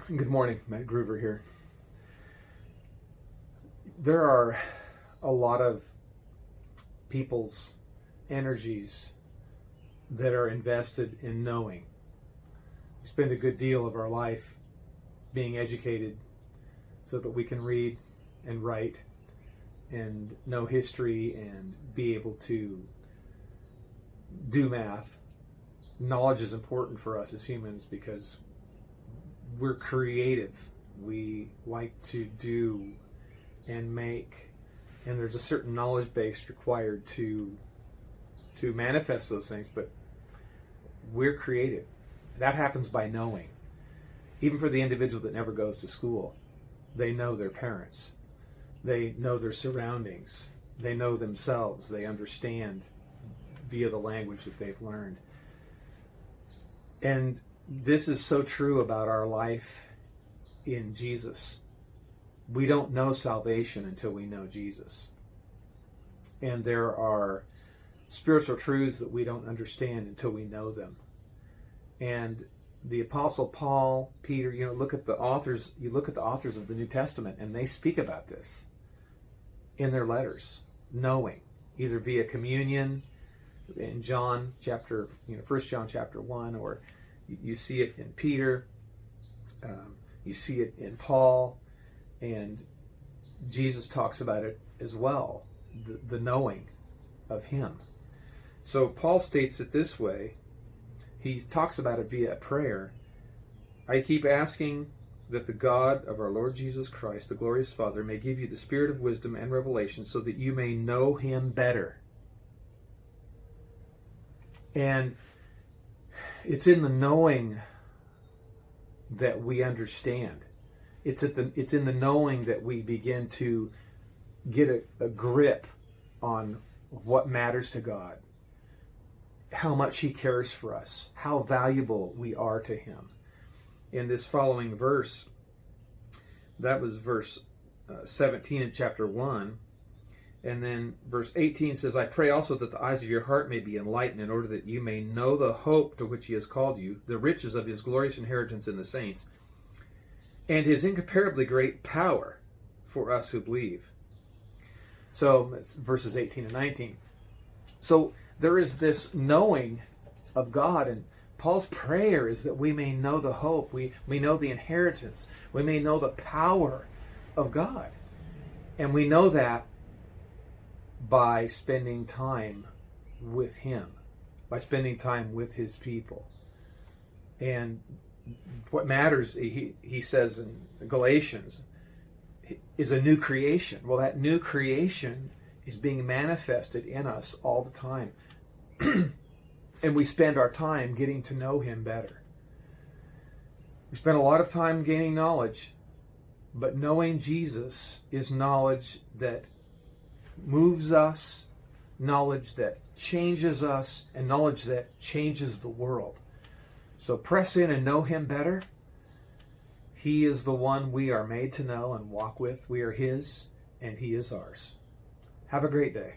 Good morning, Matt Groover here. There are a lot of people's energies that are invested in knowing. We spend a good deal of our life being educated so that we can read and write and know history and be able to do math. Knowledge is important for us as humans because we're creative. We like to do and make, and there's a certain knowledge base required to manifest those things, but we're creative. That happens by knowing. Even for the individual that never goes to school, they know their parents. They know their surroundings. They know themselves. They understand via the language that they've learned. And this is so true about our life in Jesus. We don't know salvation until we know Jesus. And there are spiritual truths that we don't understand until we know them. And the Apostle Paul, Peter, look at the authors of the New Testament, and they speak about this in their letters, knowing, either via communion in John chapter, 1 John chapter 1, or you see it in Peter, you see it in Paul, and Jesus talks about it as well, the knowing of him. So Paul states it this way. He talks about it via prayer. I keep asking that the God of our Lord Jesus Christ, the glorious Father, may give you the spirit of wisdom and revelation so that you may know him better. And it's in the knowing that we understand. It's in the knowing that we begin to get a grip on what matters to God, how much he cares for us, how valuable we are to him. In this following verse, that was verse 17 in chapter 1, and then verse 18 says, I pray also that the eyes of your heart may be enlightened, in order that you may know the hope to which he has called you, the riches of his glorious inheritance in the saints, and his incomparably great power for us who believe. So it's verses 18 and 19. So there is this knowing of God, and Paul's prayer is that we may know the hope, we know the inheritance, we may know the power of God. And we know that by spending time with him, by spending time with his people. And what matters, he says in Galatians, is a new creation. Well, that new creation is being manifested in us all the time. And we spend our time getting to know him better. We spend a lot of time gaining knowledge, but knowing Jesus is knowledge that moves us, knowledge that changes us, and knowledge that changes the world. So press in and know him better. He is the one we are made to know and walk with. We are his, and he is ours. Have a great day.